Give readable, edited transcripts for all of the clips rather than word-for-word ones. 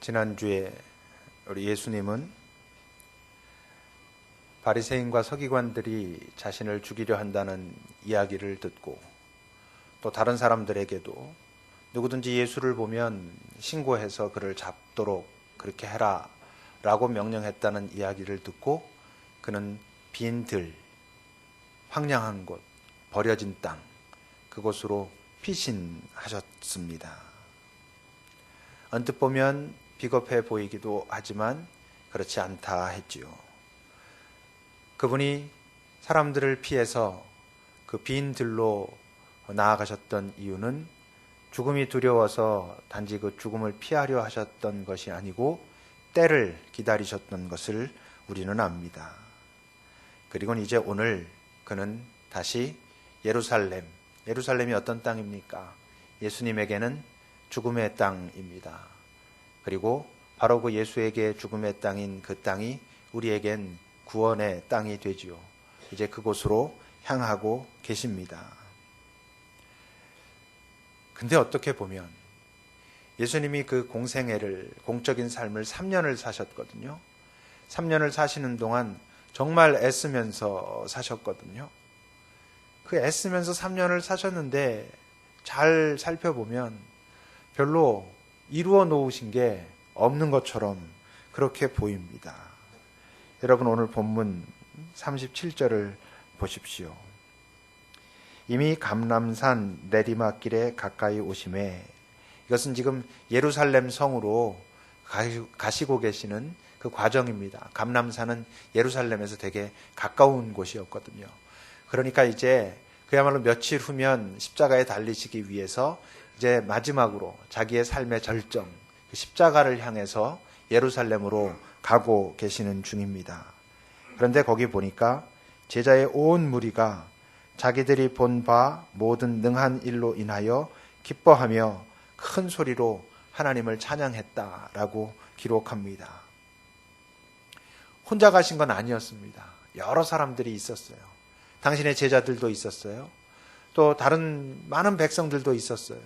지난주에 우리 예수님은 바리새인과 서기관들이 자신을 죽이려 한다는 이야기를 듣고 또 다른 사람들에게도 누구든지 예수를 보면 신고해서 그를 잡도록 그렇게 해라 라고 명령했다는 이야기를 듣고 그는 빈 들, 황량한 곳, 버려진 땅, 그곳으로 피신하셨습니다. 언뜻 보면 비겁해 보이기도 하지만 그렇지 않다 했지요. 그분이 사람들을 피해서 그 빈 들로 나아가셨던 이유는 죽음이 두려워서 단지 그 죽음을 피하려 하셨던 것이 아니고 때를 기다리셨던 것을 우리는 압니다. 그리고 이제 오늘 그는 다시 예루살렘이 어떤 땅입니까? 예수님에게는 죽음의 땅입니다. 그리고 바로 그 예수에게 죽음의 땅인 그 땅이 우리에겐 구원의 땅이 되지요. 이제 그곳으로 향하고 계십니다. 근데 어떻게 보면 예수님이 그 공적인 삶을 3년을 사셨거든요. 3년을 사시는 동안 정말 애쓰면서 사셨거든요. 그 애쓰면서 3년을 사셨는데 잘 살펴보면 별로 이루어 놓으신 게 없는 것처럼 그렇게 보입니다. 여러분 오늘 본문 37절을 보십시오. 이미 감람산 내리막길에 가까이 오심에, 이것은 지금 예루살렘 성으로 가시고 계시는 그 과정입니다. 감람산은 예루살렘에서 되게 가까운 곳이었거든요. 그러니까 이제 그야말로 며칠 후면 십자가에 달리시기 위해서 이제 마지막으로 자기의 삶의 절정, 그 십자가를 향해서 예루살렘으로 가고 계시는 중입니다. 그런데 거기 보니까 제자의 온 무리가 자기들이 본 바 모든 능한 일로 인하여 기뻐하며 큰 소리로 하나님을 찬양했다라고 기록합니다. 혼자 가신 건 아니었습니다. 여러 사람들이 있었어요. 당신의 제자들도 있었어요. 또 다른 많은 백성들도 있었어요.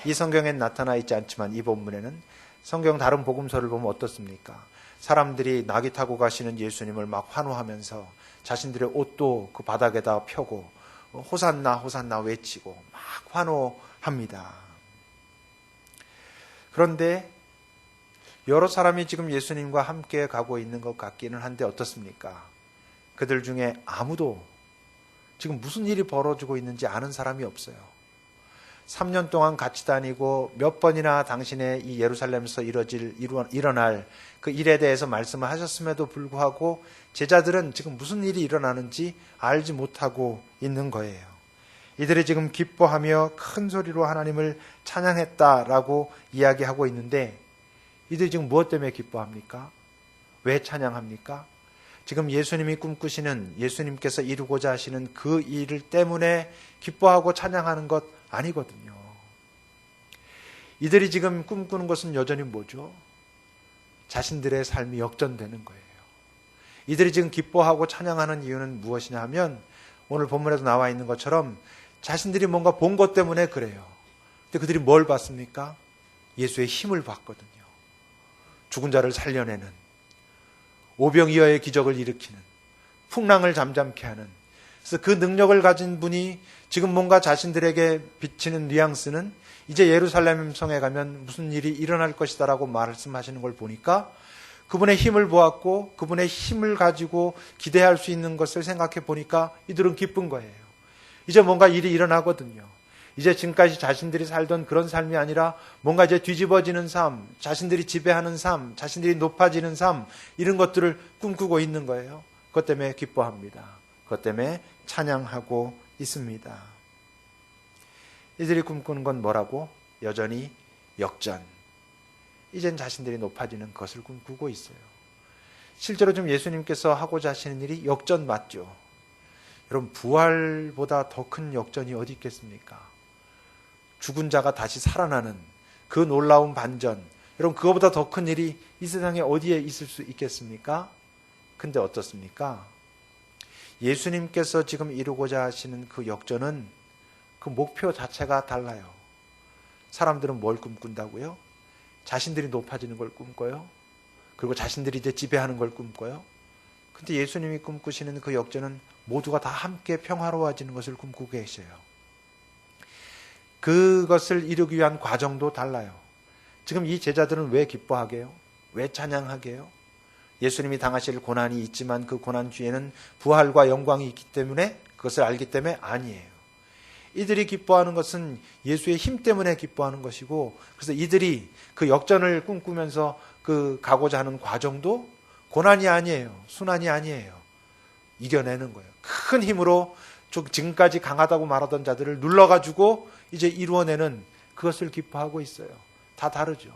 이 성경엔 나타나 있지 않지만 이 본문에는 성경 다른 복음서를 보면 어떻습니까? 사람들이 나귀 타고 가시는 예수님을 막 환호하면서 자신들의 옷도 그 바닥에다 펴고 호산나 호산나 외치고 막 환호합니다. 그런데 여러 사람이 지금 예수님과 함께 가고 있는 것 같기는 한데 어떻습니까? 그들 중에 아무도 지금 무슨 일이 벌어지고 있는지 아는 사람이 없어요. 3년 동안 같이 다니고 몇 번이나 당신의 이 예루살렘에서 일어날 그 일에 대해서 말씀을 하셨음에도 불구하고 제자들은 지금 무슨 일이 일어나는지 알지 못하고 있는 거예요. 이들이 지금 기뻐하며 큰 소리로 하나님을 찬양했다라고 이야기하고 있는데 이들이 지금 무엇 때문에 기뻐합니까? 왜 찬양합니까? 지금 예수님이 꿈꾸시는, 예수님께서 이루고자 하시는 그 일 때문에 기뻐하고 찬양하는 것 아니거든요. 이들이 지금 꿈꾸는 것은 여전히 뭐죠? 자신들의 삶이 역전되는 거예요. 이들이 지금 기뻐하고 찬양하는 이유는 무엇이냐 하면 오늘 본문에도 나와 있는 것처럼 자신들이 뭔가 본 것 때문에 그래요. 근데 그들이 뭘 봤습니까? 예수의 힘을 봤거든요. 죽은 자를 살려내는, 오병이어의 기적을 일으키는, 풍랑을 잠잠케 하는, 그래서 그 능력을 가진 분이 지금 뭔가 자신들에게 비치는 뉘앙스는 이제 예루살렘 성에 가면 무슨 일이 일어날 것이다라고 말씀하시는 걸 보니까 그분의 힘을 보았고 그분의 힘을 가지고 기대할 수 있는 것을 생각해 보니까 이들은 기쁜 거예요. 이제 뭔가 일이 일어나거든요. 이제 지금까지 자신들이 살던 그런 삶이 아니라 뭔가 이제 뒤집어지는 삶, 자신들이 지배하는 삶, 자신들이 높아지는 삶, 이런 것들을 꿈꾸고 있는 거예요. 그것 때문에 기뻐합니다. 그것 때문에 찬양하고 있습니다. 이들이 꿈꾸는 건 뭐라고? 여전히 역전. 이젠 자신들이 높아지는 것을 꿈꾸고 있어요. 실제로 좀 예수님께서 하고자 하시는 일이 역전 맞죠? 여러분, 부활보다 더 큰 역전이 어디 있겠습니까? 죽은 자가 다시 살아나는 그 놀라운 반전. 여러분, 그거보다 더 큰 일이 이 세상에 어디에 있을 수 있겠습니까? 근데 어떻습니까? 예수님께서 지금 이루고자 하시는 그 역전은 그 목표 자체가 달라요. 사람들은 뭘 꿈꾼다고요? 자신들이 높아지는 걸 꿈꿔요. 그리고 자신들이 이제 지배하는 걸 꿈꿔요. 근데 예수님이 꿈꾸시는 그 역전은 모두가 다 함께 평화로워지는 것을 꿈꾸고 계셔요. 그것을 이루기 위한 과정도 달라요. 지금 이 제자들은 왜 기뻐하게요? 왜 찬양하게요? 예수님이 당하실 고난이 있지만 그 고난 뒤에는 부활과 영광이 있기 때문에, 그것을 알기 때문에 아니에요. 이들이 기뻐하는 것은 예수의 힘 때문에 기뻐하는 것이고, 그래서 이들이 그 역전을 꿈꾸면서 그 가고자 하는 과정도 고난이 아니에요. 순환이 아니에요. 이겨내는 거예요. 큰 힘으로 지금까지 강하다고 말하던 자들을 눌러가지고 이제 이루어내는, 그것을 기뻐하고 있어요. 다 다르죠.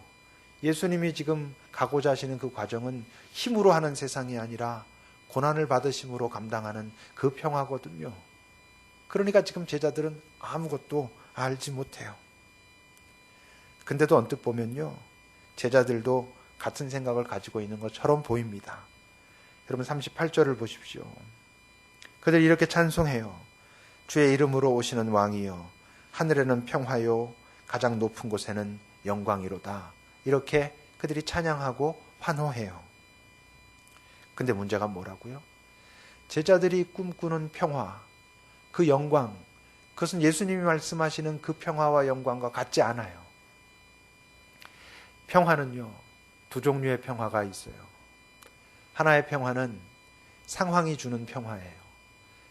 예수님이 지금 가고자 하시는 그 과정은 힘으로 하는 세상이 아니라 고난을 받으심으로 감당하는 그 평화거든요. 그러니까 지금 제자들은 아무것도 알지 못해요. 근데도 언뜻 보면요, 제자들도 같은 생각을 가지고 있는 것처럼 보입니다. 여러분 38절을 보십시오. 그들이 이렇게 찬송해요. 주의 이름으로 오시는 왕이여, 하늘에는 평화요, 가장 높은 곳에는 영광이로다. 이렇게 그들이 찬양하고 환호해요. 근데 문제가 뭐라고요? 제자들이 꿈꾸는 평화, 그 영광, 그것은 예수님이 말씀하시는 그 평화와 영광과 같지 않아요. 평화는요, 두 종류의 평화가 있어요. 하나의 평화는 상황이 주는 평화예요.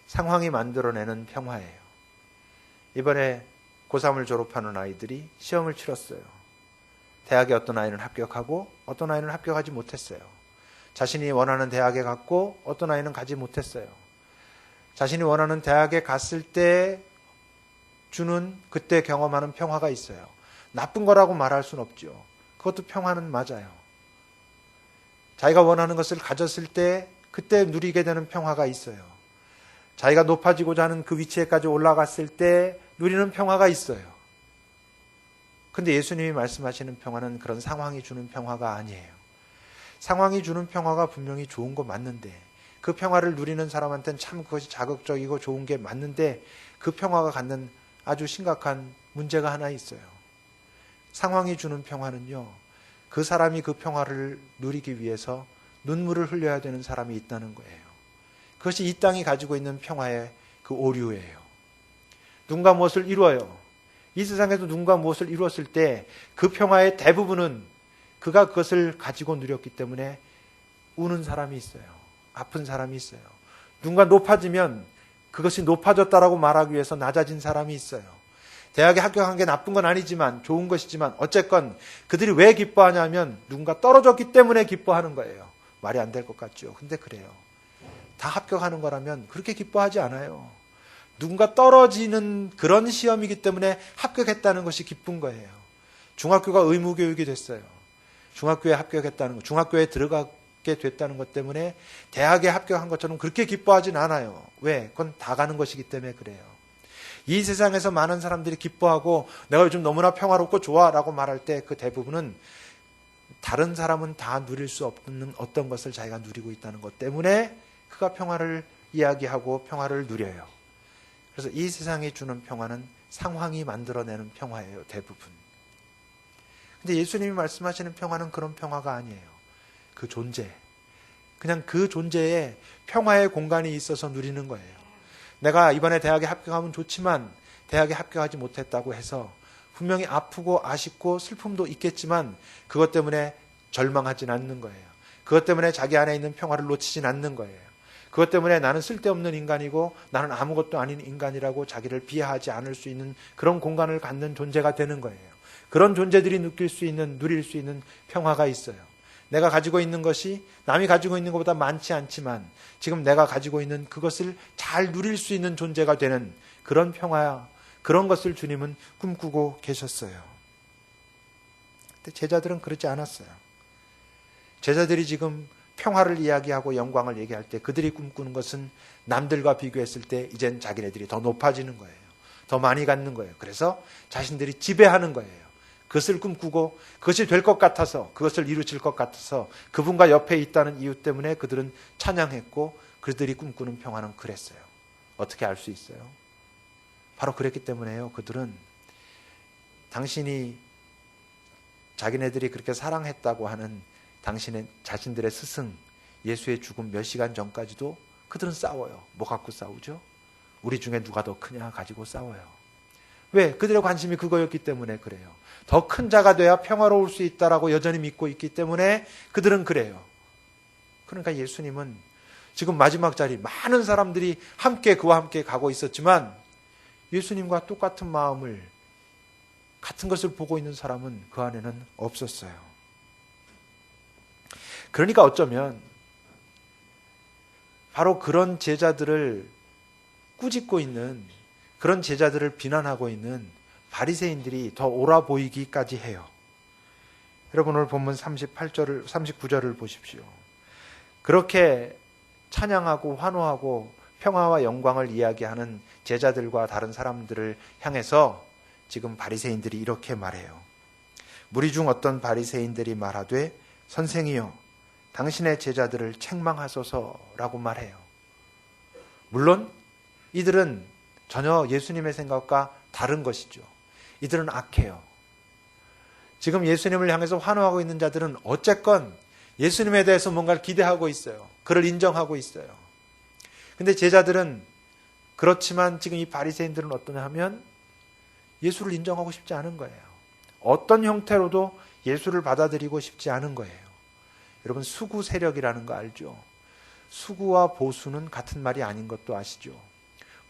상황이 만들어내는 평화예요. 이번에 고3을 졸업하는 아이들이 시험을 치렀어요. 대학에 어떤 아이는 합격하고 어떤 아이는 합격하지 못했어요. 자신이 원하는 대학에 갔고 어떤 아이는 가지 못했어요. 자신이 원하는 대학에 갔을 때 주는, 그때 경험하는 평화가 있어요. 나쁜 거라고 말할 수는 없죠. 그것도 평화는 맞아요. 자기가 원하는 것을 가졌을 때 그때 누리게 되는 평화가 있어요. 자기가 높아지고자 하는 그 위치에까지 올라갔을 때 누리는 평화가 있어요. 근데 예수님이 말씀하시는 평화는 그런 상황이 주는 평화가 아니에요. 상황이 주는 평화가 분명히 좋은 거 맞는데, 그 평화를 누리는 사람한테는 참 그것이 자극적이고 좋은 게 맞는데, 그 평화가 갖는 아주 심각한 문제가 하나 있어요. 상황이 주는 평화는요, 그 사람이 그 평화를 누리기 위해서 눈물을 흘려야 되는 사람이 있다는 거예요. 그것이 이 땅이 가지고 있는 평화의 그 오류예요. 누군가 무엇을 이루어요. 이 세상에서 누군가 무엇을 이루었을 때 그 평화의 대부분은 그가 그것을 가지고 누렸기 때문에 우는 사람이 있어요. 아픈 사람이 있어요. 누군가 높아지면 그것이 높아졌다라고 말하기 위해서 낮아진 사람이 있어요. 대학에 합격한 게 나쁜 건 아니지만, 좋은 것이지만, 어쨌건 그들이 왜 기뻐하냐면 누군가 떨어졌기 때문에 기뻐하는 거예요. 말이 안 될 것 같죠. 근데 그래요. 다 합격하는 거라면 그렇게 기뻐하지 않아요. 누군가 떨어지는 그런 시험이기 때문에 합격했다는 것이 기쁜 거예요. 중학교가 의무교육이 됐어요. 중학교에 합격했다는 것, 중학교에 들어가게 됐다는 것 때문에 대학에 합격한 것처럼 그렇게 기뻐하진 않아요. 왜? 그건 다 가는 것이기 때문에 그래요. 이 세상에서 많은 사람들이 기뻐하고 내가 요즘 너무나 평화롭고 좋아 라고 말할 때 그 대부분은 다른 사람은 다 누릴 수 없는 어떤 것을 자기가 누리고 있다는 것 때문에 그가 평화를 이야기하고 평화를 누려요. 그래서 이 세상이 주는 평화는 상황이 만들어내는 평화예요, 대부분. 근데 예수님이 말씀하시는 평화는 그런 평화가 아니에요. 그 존재, 그냥 그 존재에 평화의 공간이 있어서 누리는 거예요. 내가 이번에 대학에 합격하면 좋지만 대학에 합격하지 못했다고 해서 분명히 아프고 아쉽고 슬픔도 있겠지만 그것 때문에 절망하진 않는 거예요. 그것 때문에 자기 안에 있는 평화를 놓치진 않는 거예요. 그것 때문에 나는 쓸데없는 인간이고 나는 아무것도 아닌 인간이라고 자기를 비하하지 않을 수 있는 그런 공간을 갖는 존재가 되는 거예요. 그런 존재들이 느낄 수 있는, 누릴 수 있는 평화가 있어요. 내가 가지고 있는 것이 남이 가지고 있는 것보다 많지 않지만 지금 내가 가지고 있는 그것을 잘 누릴 수 있는 존재가 되는 그런 평화, 그런 것을 주님은 꿈꾸고 계셨어요. 근데 제자들은 그렇지 않았어요. 제자들이 지금 평화를 이야기하고 영광을 얘기할 때 그들이 꿈꾸는 것은 남들과 비교했을 때 이젠 자기네들이 더 높아지는 거예요. 더 많이 갖는 거예요. 그래서 자신들이 지배하는 거예요. 그것을 꿈꾸고 그것이 될 것 같아서, 그것을 이루칠 것 같아서 그분과 옆에 있다는 이유 때문에 그들은 찬양했고 그들이 꿈꾸는 평화는 그랬어요. 어떻게 알 수 있어요? 바로 그랬기 때문에요. 그들은 당신이 자기네들이 그렇게 사랑했다고 하는 당신의 자신들의 스승 예수의 죽음 몇 시간 전까지도 그들은 싸워요. 뭐 갖고 싸우죠? 우리 중에 누가 더 크냐 가지고 싸워요. 왜? 그들의 관심이 그거였기 때문에 그래요. 더 큰 자가 돼야 평화로울 수 있다라고 여전히 믿고 있기 때문에 그들은 그래요. 그러니까 예수님은 지금 마지막 자리 많은 사람들이 함께 그와 함께 가고 있었지만 예수님과 똑같은 마음을 같은 것을 보고 있는 사람은 그 안에는 없었어요. 그러니까 어쩌면 바로 그런 제자들을 꾸짖고 있는, 그런 제자들을 비난하고 있는 바리새인들이 더 옳아 보이기까지 해요. 여러분 오늘 본문 39절을 보십시오. 그렇게 찬양하고 환호하고 평화와 영광을 이야기하는 제자들과 다른 사람들을 향해서 지금 바리새인들이 이렇게 말해요. 무리 중 어떤 바리새인들이 말하되 선생이여 당신의 제자들을 책망하소서라고 말해요. 물론 이들은 전혀 예수님의 생각과 다른 것이죠. 이들은 악해요. 지금 예수님을 향해서 환호하고 있는 자들은 어쨌건 예수님에 대해서 뭔가를 기대하고 있어요. 그를 인정하고 있어요. 근데 제자들은 그렇지만 지금 이 바리새인들은 어떠냐 하면 예수를 인정하고 싶지 않은 거예요. 어떤 형태로도 예수를 받아들이고 싶지 않은 거예요. 여러분 수구 세력이라는 거 알죠? 수구와 보수는 같은 말이 아닌 것도 아시죠?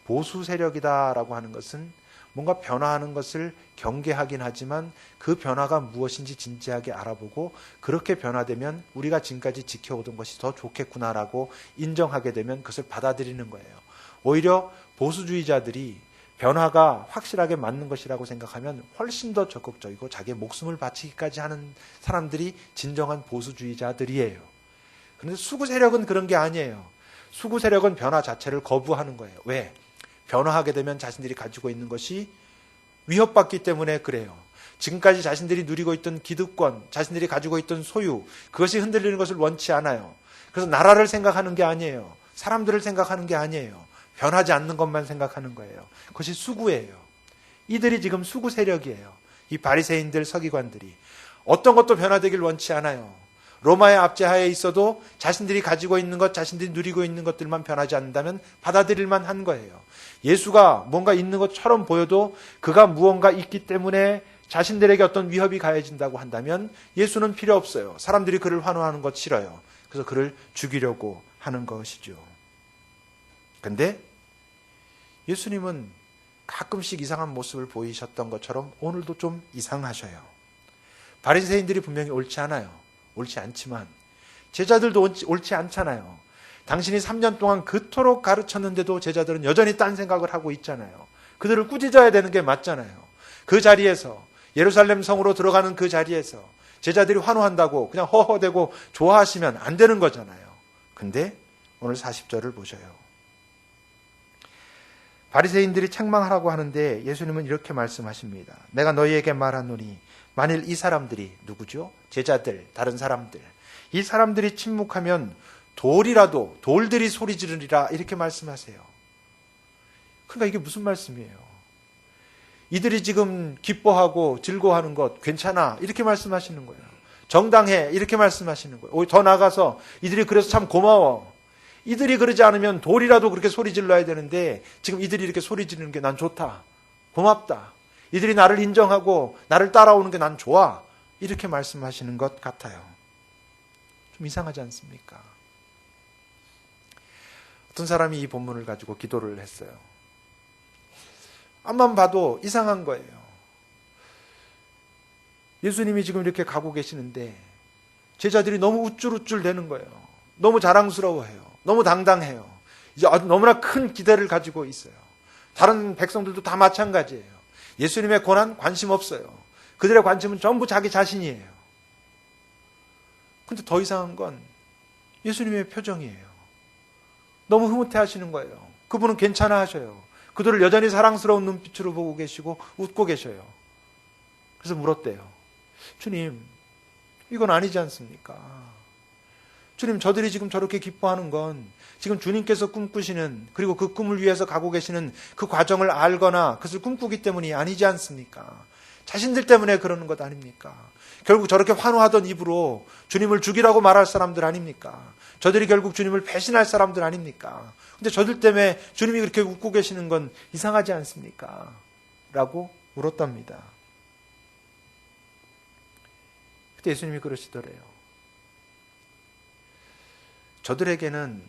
보수 세력이다라고 하는 것은 뭔가 변화하는 것을 경계하긴 하지만 그 변화가 무엇인지 진지하게 알아보고 그렇게 변화되면 우리가 지금까지 지켜오던 것이 더 좋겠구나라고 인정하게 되면 그것을 받아들이는 거예요. 오히려 보수주의자들이 변화가 확실하게 맞는 것이라고 생각하면 훨씬 더 적극적이고 자기의 목숨을 바치기까지 하는 사람들이 진정한 보수주의자들이에요. 그런데 수구 세력은 그런 게 아니에요. 수구 세력은 변화 자체를 거부하는 거예요. 왜? 변화하게 되면 자신들이 가지고 있는 것이 위협받기 때문에 그래요. 지금까지 자신들이 누리고 있던 기득권, 자신들이 가지고 있던 소유, 그것이 흔들리는 것을 원치 않아요. 그래서 나라를 생각하는 게 아니에요. 사람들을 생각하는 게 아니에요. 변하지 않는 것만 생각하는 거예요. 그것이 수구예요. 이들이 지금 수구 세력이에요. 이 바리새인들, 서기관들이 어떤 것도 변화되길 원치 않아요. 로마의 압제하에 있어도 자신들이 가지고 있는 것, 자신들이 누리고 있는 것들만 변하지 않는다면 받아들일만 한 거예요. 예수가 뭔가 있는 것처럼 보여도 그가 무언가 있기 때문에 자신들에게 어떤 위협이 가해진다고 한다면 예수는 필요 없어요. 사람들이 그를 환호하는 것 싫어요. 그래서 그를 죽이려고 하는 것이죠. 근데 예수님은 가끔씩 이상한 모습을 보이셨던 것처럼 오늘도 좀 이상하셔요. 바리새인들이 분명히 옳지 않아요. 옳지 않지만 제자들도 옳지 않잖아요. 당신이 3년 동안 그토록 가르쳤는데도 제자들은 여전히 딴 생각을 하고 있잖아요. 그들을 꾸짖어야 되는 게 맞잖아요. 그 자리에서 예루살렘 성으로 들어가는 그 자리에서 제자들이 환호한다고 그냥 허허대고 좋아하시면 안 되는 거잖아요. 근데 오늘 40절을 보셔요. 바리새인들이 책망하라고 하는데 예수님은 이렇게 말씀하십니다. 내가 너희에게 말하노니 만일 이 사람들이 누구죠? 제자들, 다른 사람들. 이 사람들이 침묵하면 돌들이 소리 지르리라 이렇게 말씀하세요. 그러니까 이게 무슨 말씀이에요? 이들이 지금 기뻐하고 즐거워하는 것 괜찮아 이렇게 말씀하시는 거예요. 정당해 이렇게 말씀하시는 거예요. 더 나아가서 이들이 그래서 참 고마워. 이들이 그러지 않으면 돌이라도 그렇게 소리 질러야 되는데 지금 이들이 이렇게 소리 지르는 게 난 좋다. 고맙다. 이들이 나를 인정하고 나를 따라오는 게 난 좋아. 이렇게 말씀하시는 것 같아요. 좀 이상하지 않습니까? 어떤 사람이 이 본문을 가지고 기도를 했어요. 앞만 봐도 이상한 거예요. 예수님이 지금 이렇게 가고 계시는데 제자들이 너무 우쭐우쭐 대는 거예요. 너무 자랑스러워해요. 너무 당당해요. 이제 너무나 큰 기대를 가지고 있어요. 다른 백성들도 다 마찬가지예요. 예수님의 고난 관심 없어요. 그들의 관심은 전부 자기 자신이에요. 근데 더 이상한 건 예수님의 표정이에요. 너무 흐뭇해 하시는 거예요. 그분은 괜찮아 하셔요. 그들을 여전히 사랑스러운 눈빛으로 보고 계시고 웃고 계셔요. 그래서 물었대요. 주님, 이건 아니지 않습니까? 주님, 저들이 지금 저렇게 기뻐하는 건 지금 주님께서 꿈꾸시는 그리고 그 꿈을 위해서 가고 계시는 그 과정을 알거나 그것을 꿈꾸기 때문이 아니지 않습니까? 자신들 때문에 그러는 것 아닙니까? 결국 저렇게 환호하던 입으로 주님을 죽이라고 말할 사람들 아닙니까? 저들이 결국 주님을 배신할 사람들 아닙니까? 근데 저들 때문에 주님이 그렇게 웃고 계시는 건 이상하지 않습니까? 라고 물었답니다. 그때 예수님이 그러시더래요. 저들에게는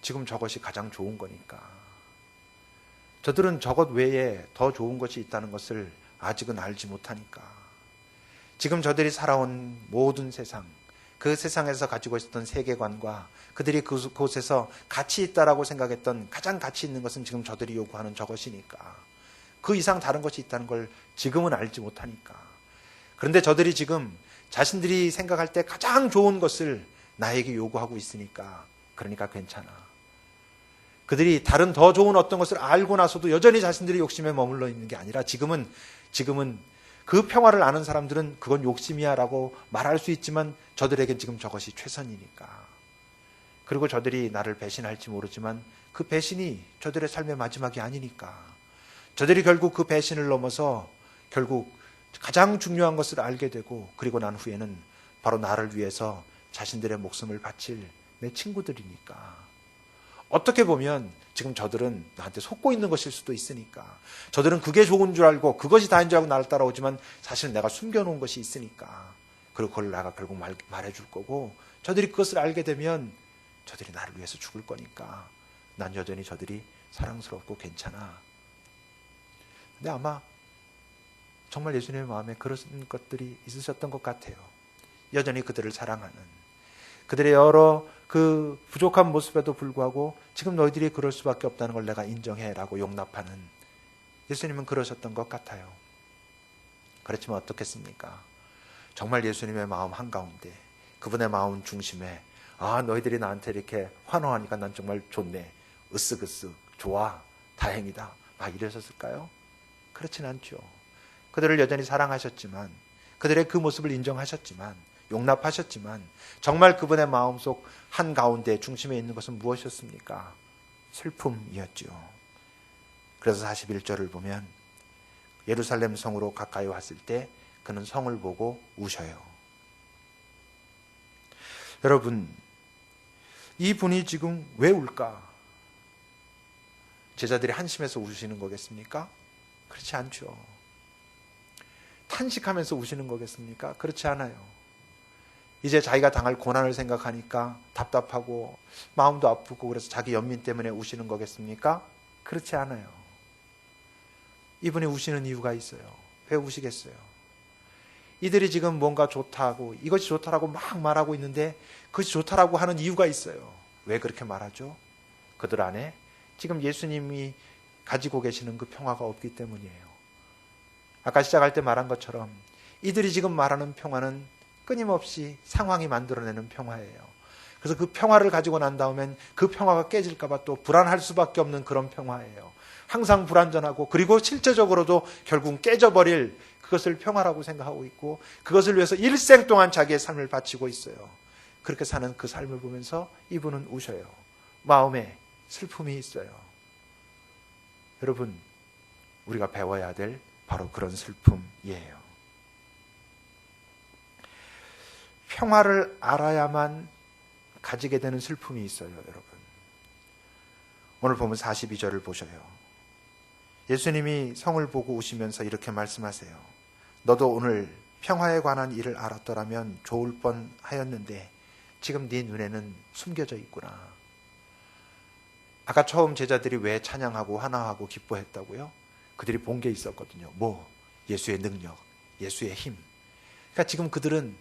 지금 저것이 가장 좋은 거니까. 저들은 저것 외에 더 좋은 것이 있다는 것을 아직은 알지 못하니까. 지금 저들이 살아온 모든 세상, 그 세상에서 가지고 있었던 세계관과 그들이 그곳에서 가치 있다라고 생각했던 가장 가치 있는 것은 지금 저들이 요구하는 저것이니까. 그 이상 다른 것이 있다는 걸 지금은 알지 못하니까. 그런데 저들이 지금 자신들이 생각할 때 가장 좋은 것을 나에게 요구하고 있으니까, 그러니까 괜찮아. 그들이 다른 더 좋은 어떤 것을 알고 나서도 여전히 자신들의 욕심에 머물러 있는 게 아니라 지금은 그 평화를 아는 사람들은 그건 욕심이야 라고 말할 수 있지만 저들에겐 지금 저것이 최선이니까. 그리고 저들이 나를 배신할지 모르지만 그 배신이 저들의 삶의 마지막이 아니니까. 저들이 결국 그 배신을 넘어서 결국 가장 중요한 것을 알게 되고, 그리고 난 후에는 바로 나를 위해서 자신들의 목숨을 바칠 내 친구들이니까. 어떻게 보면 지금 저들은 나한테 속고 있는 것일 수도 있으니까. 저들은 그게 좋은 줄 알고 그것이 다인 줄 알고 나를 따라오지만 사실은 내가 숨겨놓은 것이 있으니까. 그리고 그걸 내가 결국 말해줄 거고, 저들이 그것을 알게 되면 저들이 나를 위해서 죽을 거니까 난 여전히 저들이 사랑스럽고 괜찮아. 근데 아마 정말 예수님의 마음에 그런 것들이 있으셨던 것 같아요. 여전히 그들을 사랑하는, 그들의 여러 그 부족한 모습에도 불구하고 지금 너희들이 그럴 수밖에 없다는 걸 내가 인정해라고 용납하는, 예수님은 그러셨던 것 같아요. 그렇지만 어떻겠습니까? 정말 예수님의 마음 한가운데, 그분의 마음 중심에 너희들이 나한테 이렇게 환호하니까 난 정말 좋네, 으쓱으쓱 좋아, 다행이다, 막 이러셨을까요? 그렇진 않죠. 그들을 여전히 사랑하셨지만, 그들의 그 모습을 인정하셨지만, 용납하셨지만, 정말 그분의 마음속 한가운데 중심에 있는 것은 무엇이었습니까? 슬픔이었죠. 그래서 41절을 보면 예루살렘 성으로 가까이 왔을 때 그는 성을 보고 우셔요. 여러분, 이분이 지금 왜 울까? 제자들이 한심해서 우시는 거겠습니까? 그렇지 않죠. 탄식하면서 우시는 거겠습니까? 그렇지 않아요. 이제 자기가 당할 고난을 생각하니까 답답하고 마음도 아프고 그래서 자기 연민 때문에 우시는 거겠습니까? 그렇지 않아요. 이분이 우시는 이유가 있어요. 왜 우시겠어요? 이들이 지금 뭔가 좋다고, 이것이 좋다라고 막 말하고 있는데 그것이 좋다라고 하는 이유가 있어요. 왜 그렇게 말하죠? 그들 안에 지금 예수님이 가지고 계시는 그 평화가 없기 때문이에요. 아까 시작할 때 말한 것처럼 이들이 지금 말하는 평화는 끊임없이 상황이 만들어내는 평화예요. 그래서 그 평화를 가지고 난 다음엔 그 평화가 깨질까 봐 또 불안할 수밖에 없는 그런 평화예요. 항상 불안전하고, 그리고 실제적으로도 결국은 깨져버릴 그것을 평화라고 생각하고 있고, 그것을 위해서 일생 동안 자기의 삶을 바치고 있어요. 그렇게 사는 그 삶을 보면서 이분은 우셔요. 마음에 슬픔이 있어요. 여러분, 우리가 배워야 될 바로 그런 슬픔이에요. 평화를 알아야만 가지게 되는 슬픔이 있어요, 여러분. 오늘 보면 42절을 보셔요. 예수님이 성을 보고 우시면서 이렇게 말씀하세요. 너도 오늘 평화에 관한 일을 알았더라면 좋을 뻔하였는데 지금 네 눈에는 숨겨져 있구나. 아까 처음 제자들이 왜 찬양하고 환호하고 기뻐했다고요? 그들이 본 게 있었거든요. 예수의 능력, 예수의 힘. 그러니까 지금 그들은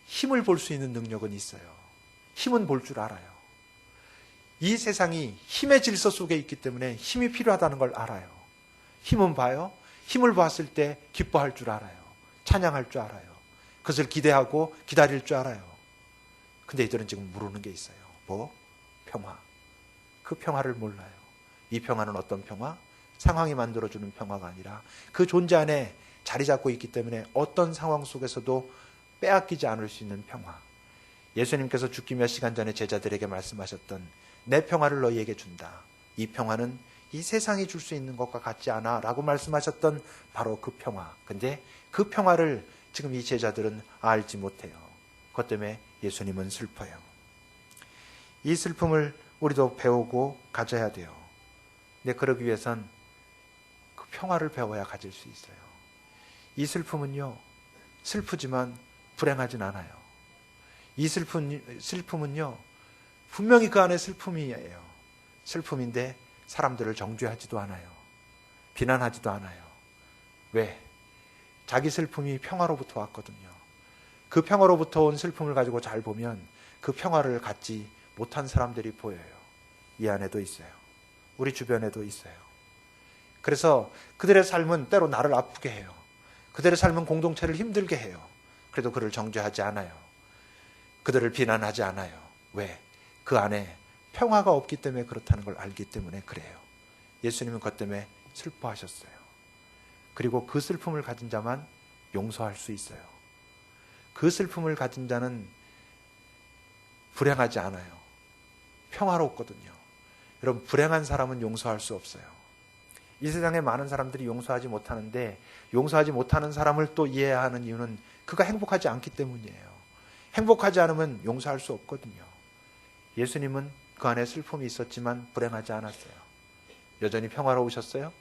힘을 볼 수 있는 능력은 있어요. 힘은 볼 줄 알아요. 이 세상이 힘의 질서 속에 있기 때문에 힘이 필요하다는 걸 알아요. 힘은 봐요. 힘을 봤을 때 기뻐할 줄 알아요. 찬양할 줄 알아요. 그것을 기대하고 기다릴 줄 알아요. 근데 이들은 지금 모르는 게 있어요. 평화. 그 평화를 몰라요. 이 평화는 어떤 평화? 상황이 만들어주는 평화가 아니라 그 존재 안에 자리 잡고 있기 때문에 어떤 상황 속에서도 빼앗기지 않을 수 있는 평화. 예수님께서 죽기 몇 시간 전에 제자들에게 말씀하셨던 내 평화를 너희에게 준다. 이 평화는 이 세상이 줄 수 있는 것과 같지 않아 라고 말씀하셨던 바로 그 평화. 근데 그 평화를 지금 이 제자들은 알지 못해요. 그것 때문에 예수님은 슬퍼요. 이 슬픔을 우리도 배우고 가져야 돼요. 근데 그러기 위해선 그 평화를 배워야 가질 수 있어요. 이 슬픔은요, 슬프지만 불행하진 않아요. 이 슬픔은요, 분명히 그 안에 슬픔이에요. 슬픔인데 사람들을 정죄하지도 않아요. 비난하지도 않아요. 왜? 자기 슬픔이 평화로부터 왔거든요. 그 평화로부터 온 슬픔을 가지고 잘 보면 그 평화를 갖지 못한 사람들이 보여요. 이 안에도 있어요. 우리 주변에도 있어요. 그래서 그들의 삶은 때로 나를 아프게 해요. 그들의 삶은 공동체를 힘들게 해요. 그래도 그를 정죄하지 않아요. 그들을 비난하지 않아요. 왜? 그 안에 평화가 없기 때문에 그렇다는 걸 알기 때문에 그래요. 예수님은 그것 때문에 슬퍼하셨어요. 그리고 그 슬픔을 가진 자만 용서할 수 있어요. 그 슬픔을 가진 자는 불행하지 않아요. 평화롭거든요. 여러분, 불행한 사람은 용서할 수 없어요. 이 세상에 많은 사람들이 용서하지 못하는데, 용서하지 못하는 사람을 또 이해해야 하는 이유는 그가 행복하지 않기 때문이에요. 행복하지 않으면 용서할 수 없거든요. 예수님은 그 안에 슬픔이 있었지만 불행하지 않았어요. 여전히 평화로우셨어요.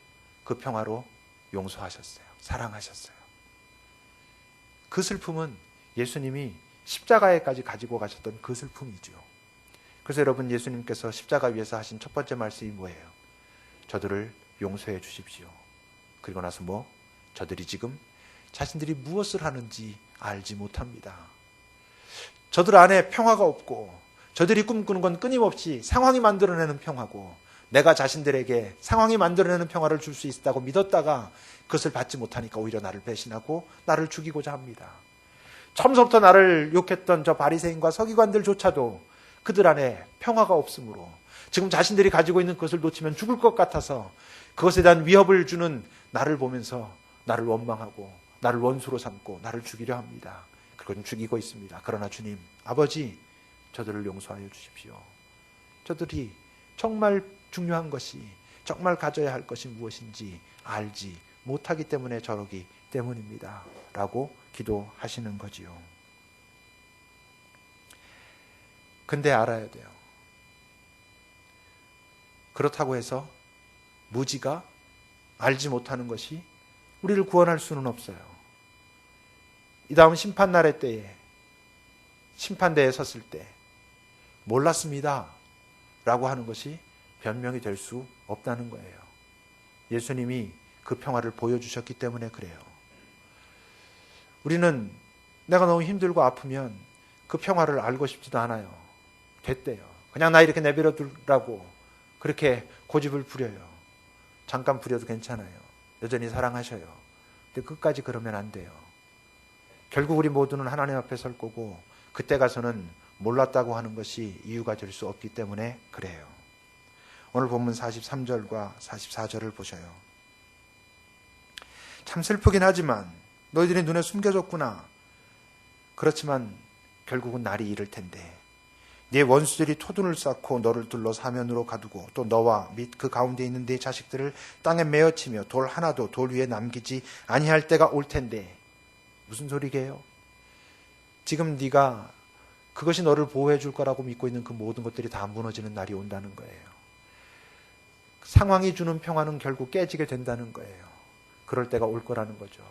그 평화로 용서하셨어요. 사랑하셨어요. 그 슬픔은 예수님이 십자가에까지 가지고 가셨던 그 슬픔이죠. 그래서 여러분, 예수님께서 십자가 위에서 하신 첫 번째 말씀이 뭐예요? 저들을 용서해 주십시오. 그리고 나서 저들이 지금 자신들이 무엇을 하는지 알지 못합니다. 저들 안에 평화가 없고, 저들이 꿈꾸는 건 끊임없이 상황이 만들어내는 평화고, 내가 자신들에게 상황이 만들어내는 평화를 줄 수 있다고 믿었다가 그것을 받지 못하니까 오히려 나를 배신하고 나를 죽이고자 합니다. 처음부터 나를 욕했던 저 바리새인과 서기관들조차도 그들 안에 평화가 없으므로, 지금 자신들이 가지고 있는 것을 놓치면 죽을 것 같아서 그것에 대한 위협을 주는 나를 보면서 나를 원망하고 나를 원수로 삼고 나를 죽이려 합니다. 그건 죽이고 있습니다. 그러나 주님, 아버지, 저들을 용서하여 주십시오. 저들이 정말 중요한 것이, 정말 가져야 할 것이 무엇인지 알지 못하기 때문에 저러기 때문입니다. 라고 기도하시는 거지요. 근데 알아야 돼요. 그렇다고 해서 무지가 알지 못하는 것이 우리를 구원할 수는 없어요. 이 다음 심판날의 때에, 심판대에 섰을 때 몰랐습니다 라고 하는 것이 변명이 될 수 없다는 거예요. 예수님이 그 평화를 보여주셨기 때문에 그래요. 우리는 내가 너무 힘들고 아프면 그 평화를 알고 싶지도 않아요. 됐대요. 그냥 나 이렇게 내버려 두라고 그렇게 고집을 부려요. 잠깐 부려도 괜찮아요. 여전히 사랑하셔요. 근데 끝까지 그러면 안 돼요. 결국 우리 모두는 하나님 앞에 설 거고, 그때 가서는 몰랐다고 하는 것이 이유가 될 수 없기 때문에 그래요. 오늘 본문 43절과 44절을 보셔요. 참 슬프긴 하지만 너희들이 눈에 숨겨졌구나. 그렇지만 결국은 날이 이를 텐데 네 원수들이 토둔을 쌓고 너를 둘러 사면으로 가두고 또 너와 및 그 가운데 있는 네 자식들을 땅에 메어치며 돌 하나도 돌 위에 남기지 아니할 때가 올 텐데. 무슨 소리게요? 지금 네가 그것이 너를 보호해 줄 거라고 믿고 있는 그 모든 것들이 다 무너지는 날이 온다는 거예요. 상황이 주는 평화는 결국 깨지게 된다는 거예요. 그럴 때가 올 거라는 거죠.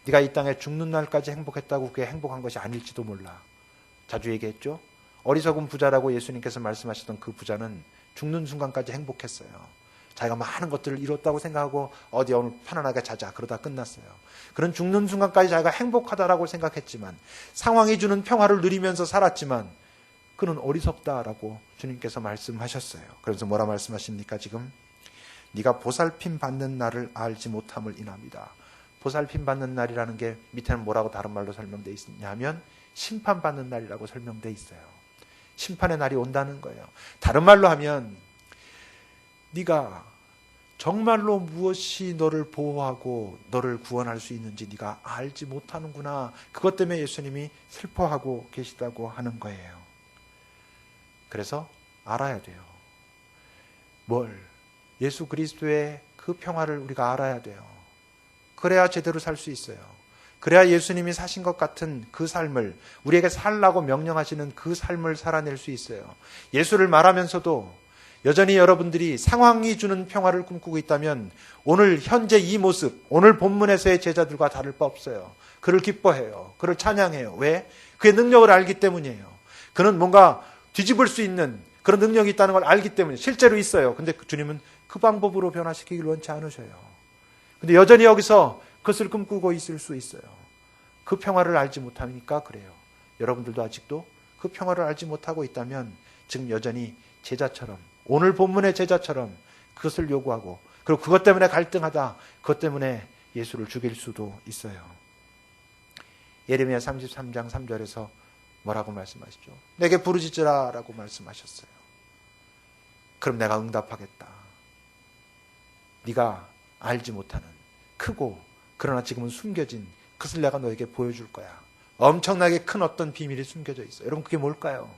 네가 이 땅에 죽는 날까지 행복했다고 그게 행복한 것이 아닐지도 몰라. 자주 얘기했죠? 어리석은 부자라고 예수님께서 말씀하셨던 그 부자는 죽는 순간까지 행복했어요. 자기가 많은 것들을 이뤘다고 생각하고 어디 오늘 편안하게 자자 그러다 끝났어요. 그런 죽는 순간까지 자기가 행복하다라고 생각했지만, 상황이 주는 평화를 누리면서 살았지만 그는 어리석다라고 주님께서 말씀하셨어요. 그래서 뭐라 말씀하십니까? 지금 네가 보살핌 받는 날을 알지 못함을 인합니다. 보살핌 받는 날이라는 게 밑에는 뭐라고 다른 말로 설명되어 있냐면 심판받는 날이라고 설명되어 있어요. 심판의 날이 온다는 거예요. 다른 말로 하면 네가 정말로 무엇이 너를 보호하고 너를 구원할 수 있는지 네가 알지 못하는구나. 그것 때문에 예수님이 슬퍼하고 계시다고 하는 거예요. 그래서 알아야 돼요. 뭘? 예수 그리스도의 그 평화를 우리가 알아야 돼요. 그래야 제대로 살 수 있어요. 그래야 예수님이 사신 것 같은 그 삶을, 우리에게 살라고 명령하시는 그 삶을 살아낼 수 있어요. 예수를 말하면서도 여전히 여러분들이 상황이 주는 평화를 꿈꾸고 있다면 오늘 현재 이 모습, 오늘 본문에서의 제자들과 다를 바 없어요. 그를 기뻐해요. 그를 찬양해요. 왜? 그의 능력을 알기 때문이에요. 그는 뭔가 뒤집을 수 있는 그런 능력이 있다는 걸 알기 때문에 실제로 있어요. 근데 주님은 그 방법으로 변화시키길 원치 않으셔요. 근데 여전히 여기서 그것을 꿈꾸고 있을 수 있어요. 그 평화를 알지 못하니까 그래요. 여러분들도 아직도 그 평화를 알지 못하고 있다면 지금 여전히 제자처럼, 오늘 본문의 제자처럼 그것을 요구하고, 그리고 그것 때문에 갈등하다, 그것 때문에 예수를 죽일 수도 있어요. 예레미야 33장 3절에서 뭐라고 말씀하시죠? 내게 부르짖으라 라고 말씀하셨어요. 그럼 내가 응답하겠다. 네가 알지 못하는 크고 그러나 지금은 숨겨진 그것을 내가 너에게 보여줄 거야. 엄청나게 큰 어떤 비밀이 숨겨져 있어요. 여러분 그게 뭘까요?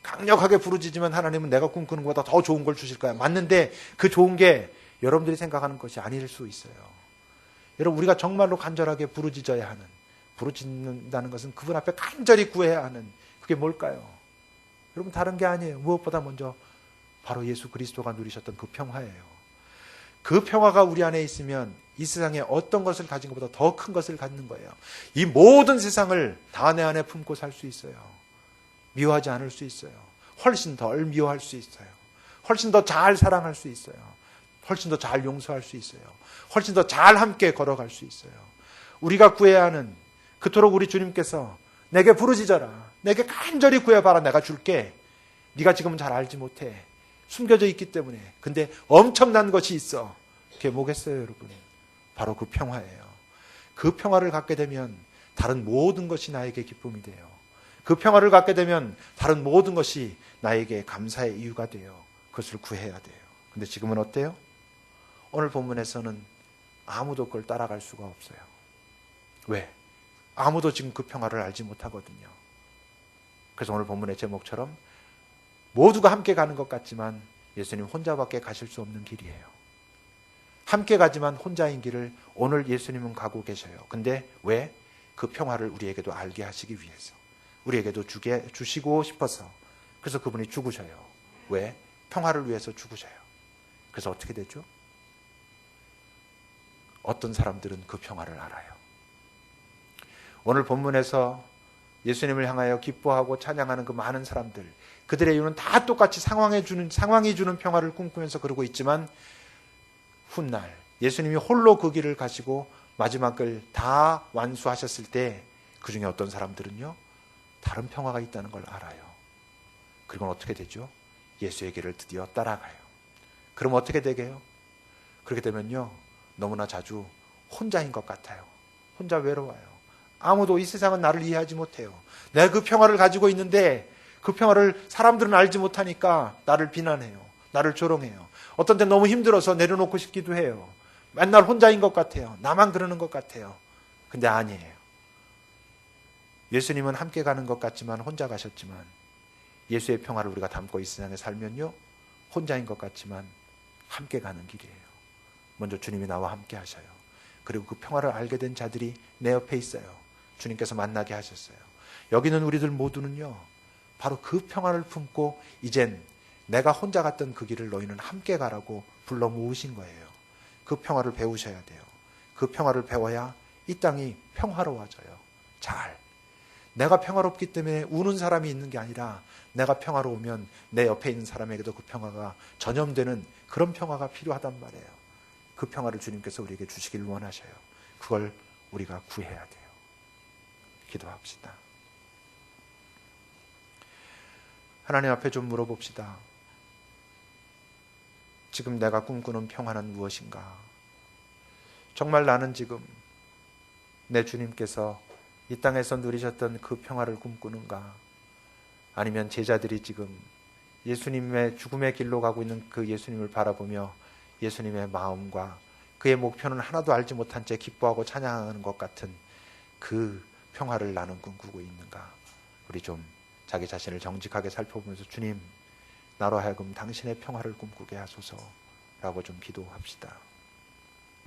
강력하게 부르짖으면 하나님은 내가 꿈꾸는 것보다 더 좋은 걸 주실 거야. 맞는데 그 좋은 게 여러분들이 생각하는 것이 아닐 수 있어요. 여러분 우리가 정말로 간절하게 부르짖어야 하는, 부르짖는다는 것은 그분 앞에 간절히 구해야 하는 그게 뭘까요? 여러분 다른 게 아니에요. 무엇보다 먼저 바로 예수 그리스도가 누리셨던 그 평화예요. 그 평화가 우리 안에 있으면 이 세상에 어떤 것을 가진 것보다 더 큰 것을 갖는 거예요. 이 모든 세상을 다 내 안에 품고 살 수 있어요. 미워하지 않을 수 있어요. 훨씬 덜 미워할 수 있어요. 훨씬 더 잘 사랑할 수 있어요. 훨씬 더 잘 용서할 수 있어요. 훨씬 더 잘 함께 걸어갈 수 있어요. 우리가 구해야 하는, 그토록 우리 주님께서 내게 부르짖어라, 내게 간절히 구해봐라, 내가 줄게. 네가 지금은 잘 알지 못해. 숨겨져 있기 때문에. 근데 엄청난 것이 있어. 그게 뭐겠어요, 여러분? 바로 그 평화예요. 그 평화를 갖게 되면 다른 모든 것이 나에게 기쁨이 돼요. 그 평화를 갖게 되면 다른 모든 것이 나에게 감사의 이유가 돼요. 그것을 구해야 돼요. 근데 지금은 어때요? 오늘 본문에서는 아무도 그걸 따라갈 수가 없어요. 왜? 아무도 지금 그 평화를 알지 못하거든요. 그래서 오늘 본문의 제목처럼 모두가 함께 가는 것 같지만 예수님 혼자밖에 가실 수 없는 길이에요. 함께 가지만 혼자인 길을 오늘 예수님은 가고 계셔요. 근데 왜? 그 평화를 우리에게도 알게 하시기 위해서, 우리에게도 주시고 싶어서. 그래서 그분이 죽으셔요. 왜? 평화를 위해서 죽으셔요. 그래서 어떻게 되죠? 어떤 사람들은 그 평화를 알아요. 오늘 본문에서 예수님을 향하여 기뻐하고 찬양하는 그 많은 사람들, 그들의 이유는 다 똑같이 상황이 주는 평화를 꿈꾸면서 그러고 있지만 훗날 예수님이 홀로 그 길을 가시고 마지막을 다 완수하셨을 때 그 중에 어떤 사람들은요, 다른 평화가 있다는 걸 알아요. 그리고 어떻게 되죠? 예수의 길을 드디어 따라가요. 그럼 어떻게 되게요? 그렇게 되면요, 너무나 자주 혼자인 것 같아요. 혼자 외로워요. 아무도 이 세상은 나를 이해하지 못해요. 내가 그 평화를 가지고 있는데 그 평화를 사람들은 알지 못하니까 나를 비난해요. 나를 조롱해요. 어떤 때 너무 힘들어서 내려놓고 싶기도 해요. 맨날 혼자인 것 같아요. 나만 그러는 것 같아요. 근데 아니에요. 예수님은 함께 가는 것 같지만 혼자 가셨지만, 예수의 평화를 우리가 담고 이 세상에 살면요, 혼자인 것 같지만 함께 가는 길이에요. 먼저 주님이 나와 함께 하셔요. 그리고 그 평화를 알게 된 자들이 내 옆에 있어요. 주님께서 만나게 하셨어요. 여기는 우리들 모두는요, 바로 그 평화를 품고 이젠 내가 혼자 갔던 그 길을 너희는 함께 가라고 불러 모으신 거예요. 그 평화를 배우셔야 돼요. 그 평화를 배워야 이 땅이 평화로워져요. 잘. 내가 평화롭기 때문에 우는 사람이 있는 게 아니라 내가 평화로우면 내 옆에 있는 사람에게도 그 평화가 전염되는 그런 평화가 필요하단 말이에요. 그 평화를 주님께서 우리에게 주시길 원하셔요. 그걸 우리가 구해야 돼요. 기도합시다. 하나님 앞에 좀 물어봅시다. 지금 내가 꿈꾸는 평화는 무엇인가? 정말 나는 지금 내 주님께서 이 땅에서 누리셨던 그 평화를 꿈꾸는가? 아니면 제자들이 지금 예수님의 죽음의 길로 가고 있는 그 예수님을 바라보며 예수님의 마음과 그의 목표는 하나도 알지 못한 채 기뻐하고 찬양하는 것 같은 그 평화를 나는 꿈꾸고 있는가? 우리 좀 자기 자신을 정직하게 살펴보면서 주님, 나로 하여금 당신의 평화를 꿈꾸게 하소서. 라고 좀 기도합시다.